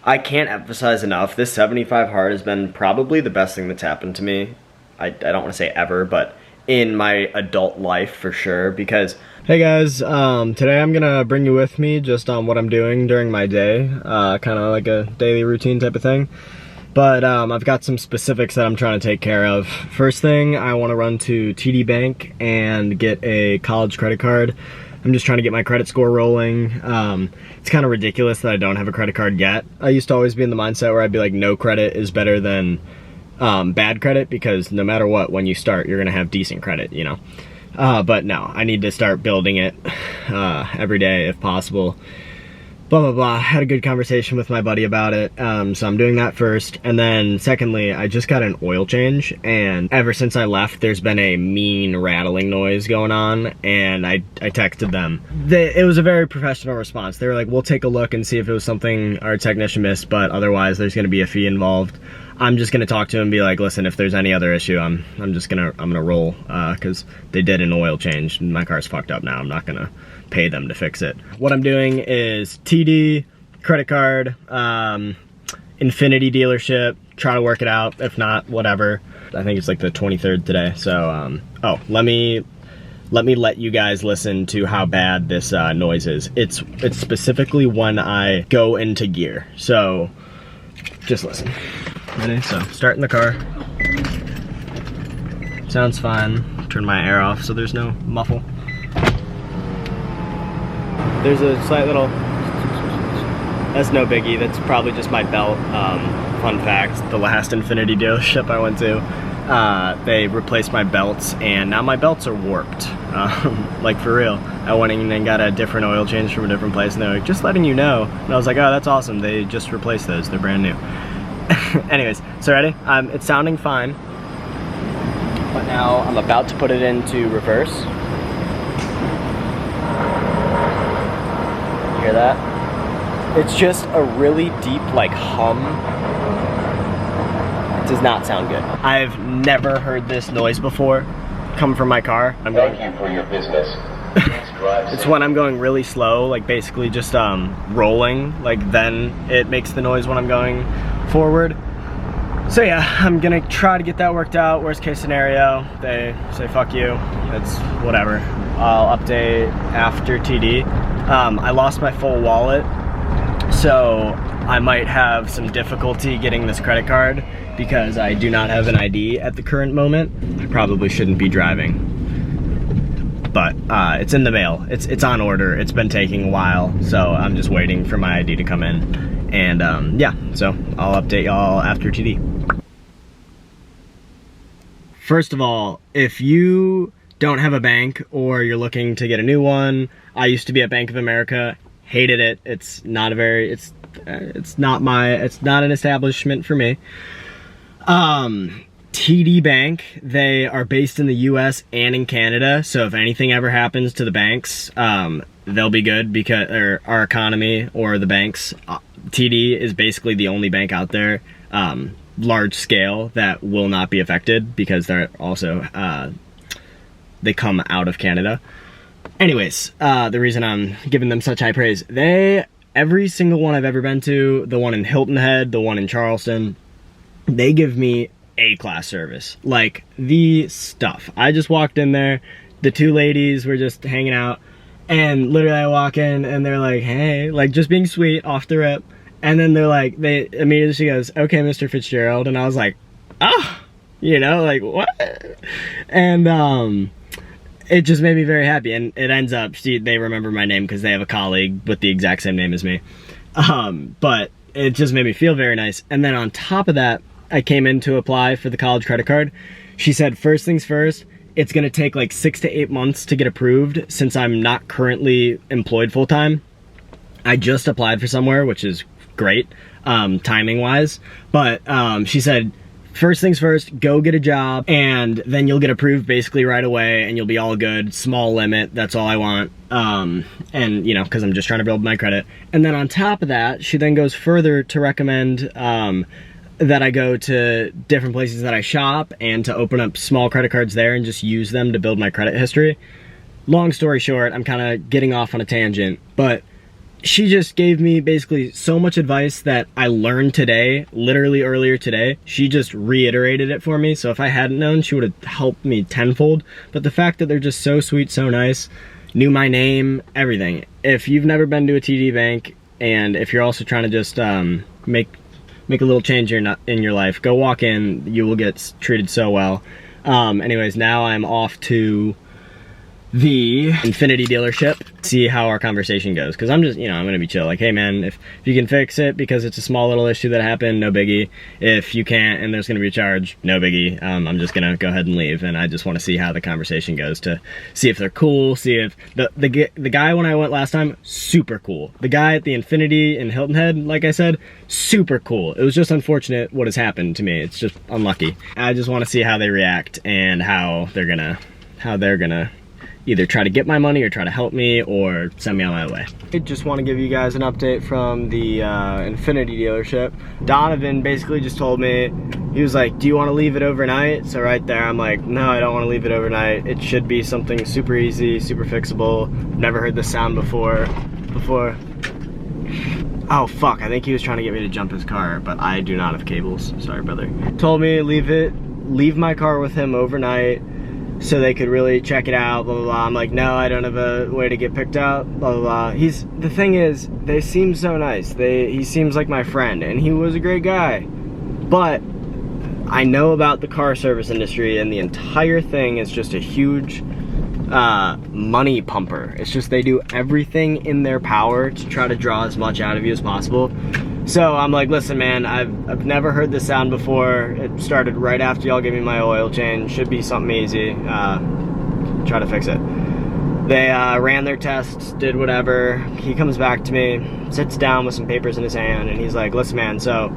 I can't emphasize enough, this 75 hard has been probably the best thing that's happened to me. I don't want to say ever, but in my adult life for sure, because... Hey guys, today I'm gonna bring you with me just on what I'm doing during my day, kind of like a daily routine type of thing. But I've got some specifics that I'm trying to take care of. First thing, I want to run to TD Bank and get a college credit card. I'm just trying to get my credit score rolling. It's kind of ridiculous that I don't have a credit card yet. I used to always be in the mindset where I'd be like, no credit is better than bad credit, because no matter what, when you start, you're gonna have decent credit, you know? But no, I need to start building it every day if possible. Blah, blah, blah. Had a good conversation with my buddy about it, so I'm doing that first. And then secondly, I just got an oil change, and ever since I left, there's been a mean rattling noise going on, and I texted them. It was a very professional response. They were like, we'll take a look and see if it was something our technician missed, but otherwise there's gonna be a fee involved. I'm just gonna talk to him and be like, listen, if there's any other issue, I'm gonna roll, cause they did an oil change and my car's fucked up now. I'm not gonna pay them to fix it. What I'm doing is TD, credit card, Infinity dealership, try to work it out. If not, whatever. I think it's like the 23rd today. So, oh, let me let you guys listen to how bad this noise is. It's specifically when I go into gear. So just listen. Ready? So starting the car. Sounds fine. Turn my air off so there's no muffle. There's a slight little, that's no biggie, that's probably just my belt. Fun fact, the last Infinity dealership I went to, they replaced my belts, and now my belts are warped. Like for real. I went in and got a different oil change from a different place, and they're like, just letting you know. And I was like, oh, that's awesome, they just replaced those, they're brand new. Anyways, so ready? It's sounding fine, but now I'm about to put it into reverse. Hear that? It's just a really deep, like, hum. It does not sound good. I've never heard this noise before come from my car. Thank you for your business. It's when I'm going really slow, like basically just rolling, like then it makes the noise when I'm going forward. So yeah, I'm gonna try to get that worked out. Worst case scenario, they say fuck you, it's whatever. I'll update after TD. I lost my full wallet, so I might have some difficulty getting this credit card because I do not have an ID at the current moment. I probably shouldn't be driving, but it's in the mail. It's on order. It's been taking a while, so I'm just waiting for my ID to come in. And yeah, so I'll update y'all after TD. First of all, if you don't have a bank or you're looking to get a new one, I used to be at Bank of America, hated it. It's not an establishment for me. TD Bank, they are based in the US and in Canada, so if anything ever happens to the banks, they'll be good because, or our economy or the banks. TD is basically the only bank out there, large scale, that will not be affected because they're also, they come out of Canada. Anyways, the reason I'm giving them such high praise, every single one I've ever been to, the one in Hilton Head, the one in Charleston, they give me A-class service. Like, the stuff. I just walked in there, the two ladies were just hanging out, and literally I walk in and they're like, hey, like just being sweet off the rip. And then they're like, she goes, okay, Mr. Fitzgerald. And I was like, ah, you know, like what? And it just made me very happy. And it ends up, they remember my name because they have a colleague with the exact same name as me. But it just made me feel very nice. And then on top of that, I came in to apply for the college credit card. She said, first things first, it's gonna take like 6 to 8 months to get approved since I'm not currently employed full-time. I just applied for somewhere, which is great, timing-wise. But she said, first things first, go get a job, and then you'll get approved basically right away, and you'll be all good. Small limit, that's all I want. And, you know, because I'm just trying to build my credit. And then on top of that, she then goes further to recommend that I go to different places that I shop and to open up small credit cards there and just use them to build my credit history. Long story short, I'm kind of getting off on a tangent, but she just gave me basically so much advice that I learned today, literally earlier today. She just reiterated it for me. So if I hadn't known, she would have helped me tenfold. But the fact that they're just so sweet, so nice, knew my name, everything. If you've never been to a TD Bank, and if you're also trying to just make a little change in your life, go walk in. You will get treated so well. Anyways, now I'm off to the Infiniti dealership, see how our conversation goes, because I'm just, you know, I'm gonna be chill, like, hey man, if you can fix it because it's a small little issue that happened, no biggie. If you can't and there's gonna be a charge, no biggie. I'm just gonna go ahead and leave, and I just want to see how the conversation goes, to see if they're cool, see if the guy when I went last time, super cool. The guy at the Infiniti in Hilton Head, like I said, super cool. It was just unfortunate what has happened to me. It's just unlucky. I just want to see how they react and how they're gonna either try to get my money or try to help me or send me on my way. I just want to give you guys an update from the Infiniti dealership. Donovan basically just told me, he was like, do you want to leave it overnight? So right there I'm like, no, I don't want to leave it overnight. It should be something super easy, super fixable. Never heard this sound before. Oh fuck, I think he was trying to get me to jump his car, but I do not have cables. Sorry, brother. Told me leave my car with him overnight so they could really check it out, blah, blah, blah. I'm like, no, I don't have a way to get picked up, blah, blah, blah. The thing is, they seem so nice. He seems like my friend, and he was a great guy. But I know about the car service industry, and the entire thing is just a huge money pumper. It's just they do everything in their power to try to draw as much out of you as possible. So I'm like, listen man, I've never heard this sound before. It started right after y'all gave me my oil change. Should be something easy. Try to fix it. They ran their tests, did whatever. He comes back to me, sits down with some papers in his hand, and he's like, listen man, so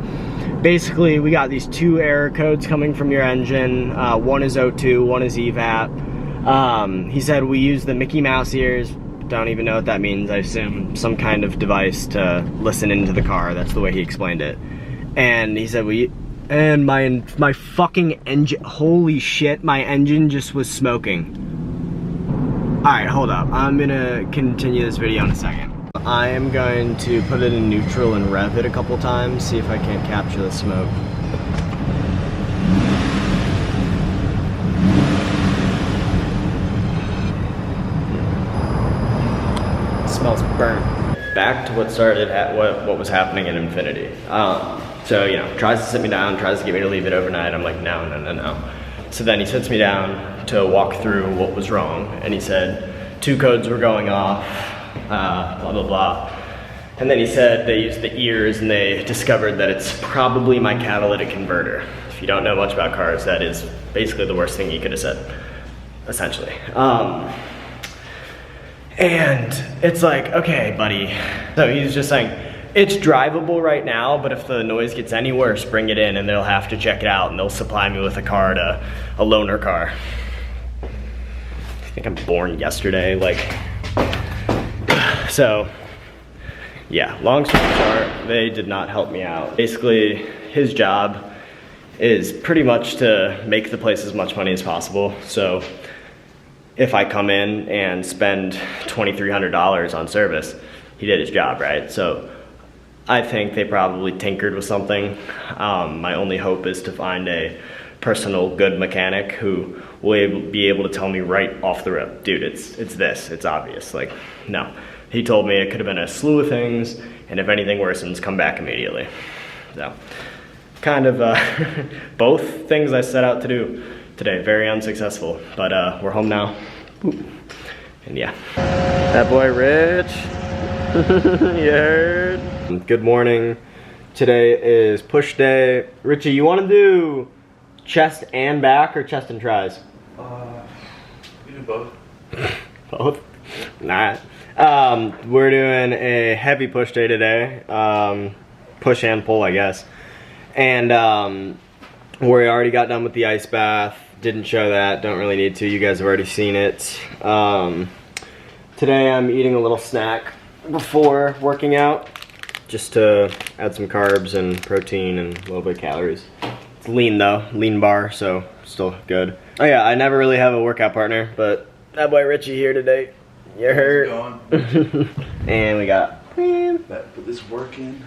basically we got these 2 error codes coming from your engine. One is O2, one is EVAP. He said we use the Mickey Mouse ears. Don't even know what that means. I assume some kind of device to listen into the car. That's the way he explained it. And he said and my fucking engine, holy shit, my engine just was smoking. Alright, hold up. I'm gonna continue this video in a second. I am going to put it in neutral and rev it a couple times, see if I can't capture the smoke. Smells burnt. Back to what started at what was happening at Infiniti. So, you know, tries to sit me down, tries to get me to leave it overnight. I'm like, no. So then he sits me down to walk through what was wrong, and he said 2 codes were going off, blah, blah, blah. And then he said they used the ears and they discovered that it's probably my catalytic converter. If you don't know much about cars, that is basically the worst thing he could have said, essentially. And it's like, okay, buddy. So he's just saying, it's drivable right now, but if the noise gets any worse, bring it in and they'll have to check it out and they'll supply me with a car to a loaner car. I think I'm born yesterday, like. So, yeah, long story short, they did not help me out. Basically, his job is pretty much to make the place as much money as possible. So if I come in and spend $2,300 on service, he did his job, right? So I think they probably tinkered with something. My only hope is to find a personal good mechanic who will be able to tell me right off the rip, dude, it's this, it's obvious. Like, no. He told me it could have been a slew of things, and if anything worsens, come back immediately. So, kind of both things I set out to do today, very unsuccessful, but we're home now. Ooh. And yeah. That boy Rich. You heard? Good morning. Today is push day. Richie, you want to do chest and back or chest and tries? We do both. Both? Nah. We're doing a heavy push day today. Push and pull, I guess. And we already got done with the ice bath. Didn't show that, don't really need to. You guys have already seen it. Today I'm eating a little snack before working out, just to add some carbs and protein and a little bit of calories. It's lean though, lean bar, so still good. Oh yeah, I never really have a workout partner, but that boy Richie here today. You heard? And we got Better put this work in.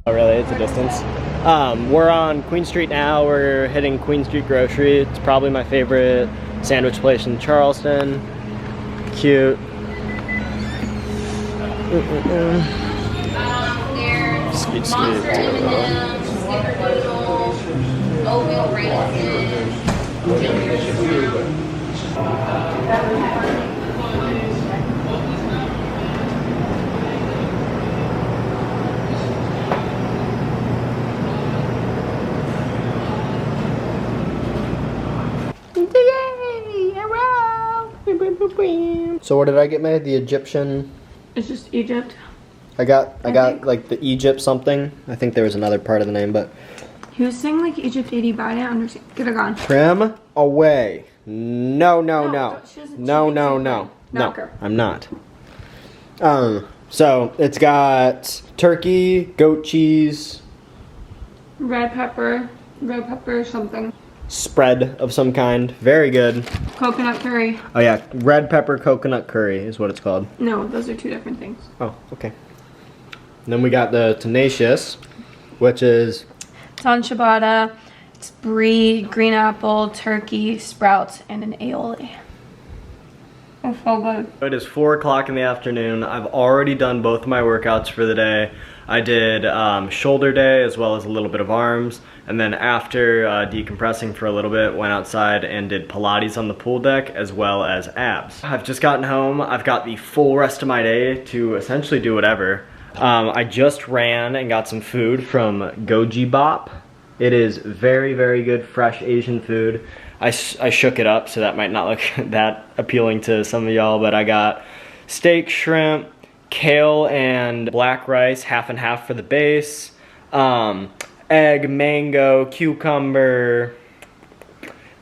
Oh, really? It's a distance. We're on Queen Street now. We're hitting Queen Street Grocery. It's probably my favorite sandwich place in Charleston. Cute. There's Sweet, sweet. Monster M&M's, Snickerdoodle, oatmeal raisin, So what did I get made? The Egyptian. It's just Egypt. I got think. like the Egypt something. I think there was another part of the name, but He was saying like Egypt 80, but I didn't understand. Get it gone. trim away. No, no, No, no. she doesn't- No, she no, thinks no. you're No, Knock her. I'm not. So it's got turkey, goat cheese, Red pepper something. spread of some kind. Very good. Coconut curry. Oh yeah, red pepper coconut curry is what it's called. No, those are two different things. Oh, okay. And then we got the Tenacious, which is It's on ciabatta. It's brie, green apple, turkey, sprouts, and an aioli. It's so good. It is 4 o'clock in the afternoon. I've already done both my workouts for the day. I did shoulder day as well as a little bit of arms. And then after decompressing for a little bit, went outside and did Pilates on the pool deck as well as abs. I've just gotten home. I've got the full rest of my day to essentially do whatever. I just ran and got some food from Goji Bop. It is very, very good fresh Asian food. I shook it up, so that might not look that appealing to some of y'all, but I got steak, shrimp, kale, and black rice, half and half for the base, egg, mango, cucumber,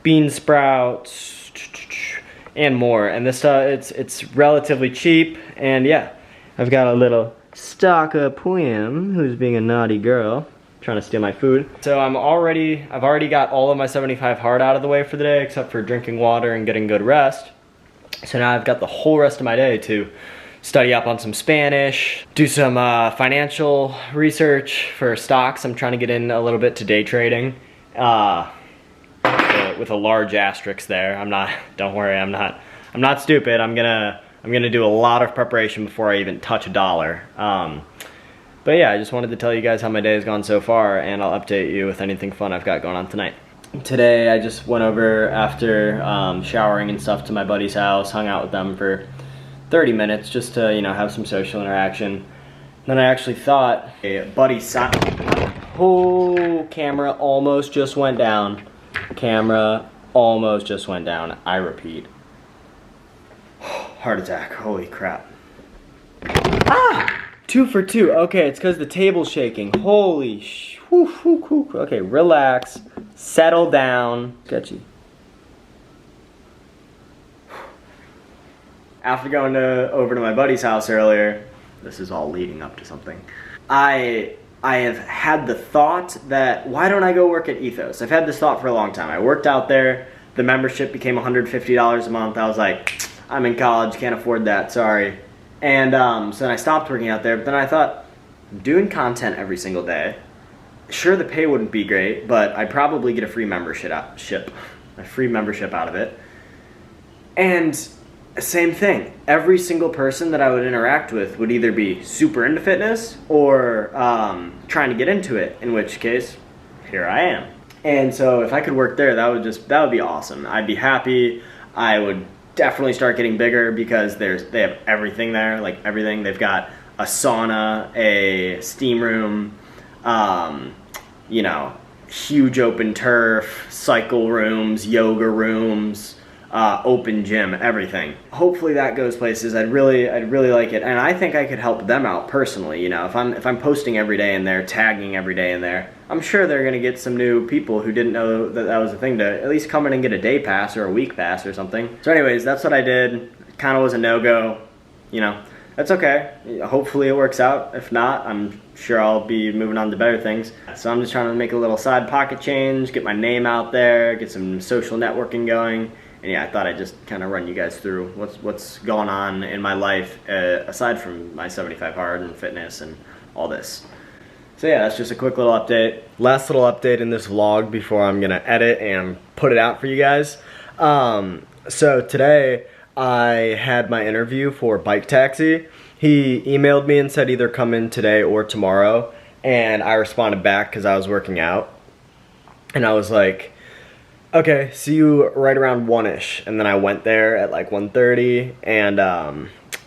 bean sprouts, and more. And this it's relatively cheap, and yeah, I've got a little stalker Puyam who's being a naughty girl, trying to steal my food. So I've already got all of my 75 hard out of the way for the day, except for drinking water and getting good rest. So now I've got the whole rest of my day to study up on some Spanish, do some financial research for stocks. I'm trying to get in a little bit to day trading, with a large asterisk there. Don't worry, I'm not stupid. I'm gonna do a lot of preparation before I even touch a dollar. But yeah, I just wanted to tell you guys how my day has gone so far, and I'll update you with anything fun I've got going on tonight. Today I just went over after showering and stuff to my buddy's house, hung out with them for 30 minutes just to, you know, have some social interaction. Then I actually thought a buddy camera almost just went down. Camera almost just went down. I repeat. Heart attack. Holy crap. Ah! 2 for 2. Okay, it's because the table's shaking. Holy sh... Whew, whew, whew. Okay, relax. Settle down. Sketchy. after going over to my buddy's house earlier, this is all leading up to something, I have had the thought that, why don't I go work at Ethos? I've had this thought for a long time. I worked out there, the membership became $150 a month. I was like, I'm in college, can't afford that, sorry. And so then I stopped working out there, but then I thought, I'm doing content every single day. Sure, the pay wouldn't be great, but I'd probably get a free membership out of it. And same thing, every single person that I would interact with would either be super into fitness or trying to get into it, in which case, here I am. And so if I could work there, that would be awesome. I'd be happy. I would definitely start getting bigger because they have everything there, like everything. They've got a sauna, a steam room, you know, huge open turf, cycle rooms, yoga rooms, open gym, everything. Hopefully that goes places. I'd really like it, and I think I could help them out personally. You know, if I'm posting every day in there, tagging every day in there, I'm sure they're gonna get some new people who didn't know that was a thing to at least come in and get a day pass or a week pass or something. So anyways, that's what I did. Kind of was a no-go. You know, that's okay. Hopefully it works out. If not, I'm sure I'll be moving on to better things. So I'm just trying to make a little side pocket change, get my name out there, get some social networking going. And yeah, I thought I'd just kind of run you guys through what's going on in my life aside from my 75 hard and fitness and all this. So yeah, that's just a quick little update. Last little update in this vlog before I'm gonna edit and put it out for you guys. So today I had my interview for Bike Taxi. He emailed me and said either come in today or tomorrow, and I responded back because I was working out. And I was like, okay, see you right around 1-ish. And then I went there at like 1:30, and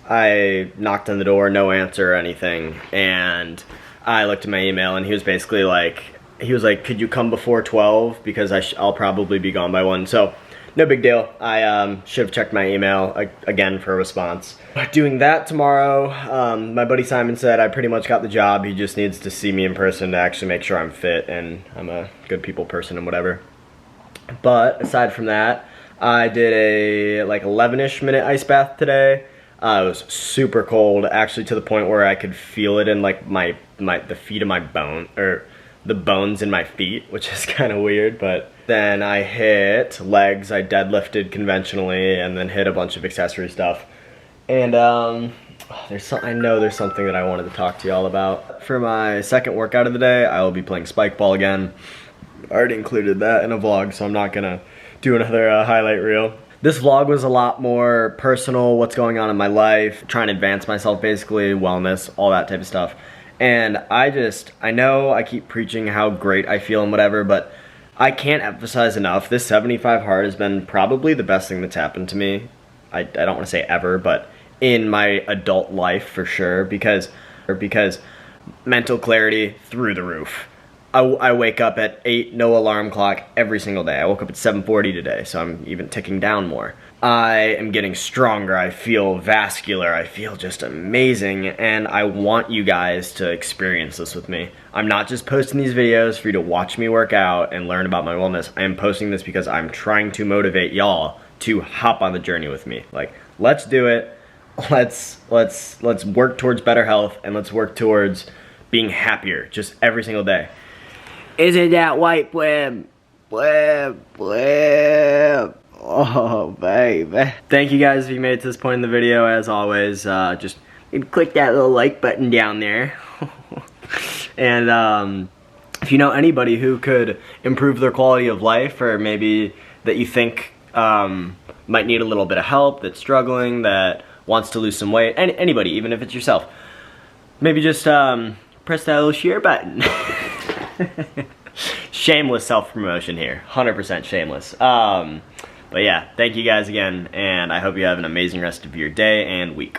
I knocked on the door, no answer or anything. And I looked at my email, and he was basically like, could you come before 12? Because I'll probably be gone by 1. So no big deal. I should have checked my email again for a response. Doing that tomorrow. My buddy Simon said I pretty much got the job. He just needs to see me in person to actually make sure I'm fit and I'm a good people person and whatever. But aside from that, I did a like 11-ish minute ice bath today. It was super cold, actually, to the point where I could feel it in like the feet of my bone, or the bones in my feet, which is kind of weird. But then I hit legs. I deadlifted conventionally, and then hit a bunch of accessory stuff. And I know there's something that I wanted to talk to y'all about. For my second workout of the day, I will be playing spike ball again. I already included that in a vlog, so I'm not gonna do another highlight reel. This vlog was a lot more personal, what's going on in my life, trying to advance myself basically, wellness, all that type of stuff. And I know I keep preaching how great I feel and whatever, but I can't emphasize enough, this 75 hard has been probably the best thing that's happened to me. I don't want to say ever, but in my adult life for sure, because mental clarity through the roof. I wake up at 8, no alarm clock every single day. I woke up at 7:40 today, so I'm even ticking down more. I am getting stronger, I feel vascular, I feel just amazing, and I want you guys to experience this with me. I'm not just posting these videos for you to watch me work out and learn about my wellness. I am posting this because I'm trying to motivate y'all to hop on the journey with me. Like, let's do it. Let's work towards better health, and let's work towards being happier just every single day. Isn't that white, Blim? Blim, blim. Oh, baby. Thank you guys if you made it to this point in the video. As always, just click that little like button down there. And if you know anybody who could improve their quality of life, or maybe that you think might need a little bit of help, that's struggling, that wants to lose some weight, anybody, even if it's yourself, maybe just press that little share button. Shameless self-promotion here, 100% shameless. But yeah, thank you guys again, and I hope you have an amazing rest of your day and week.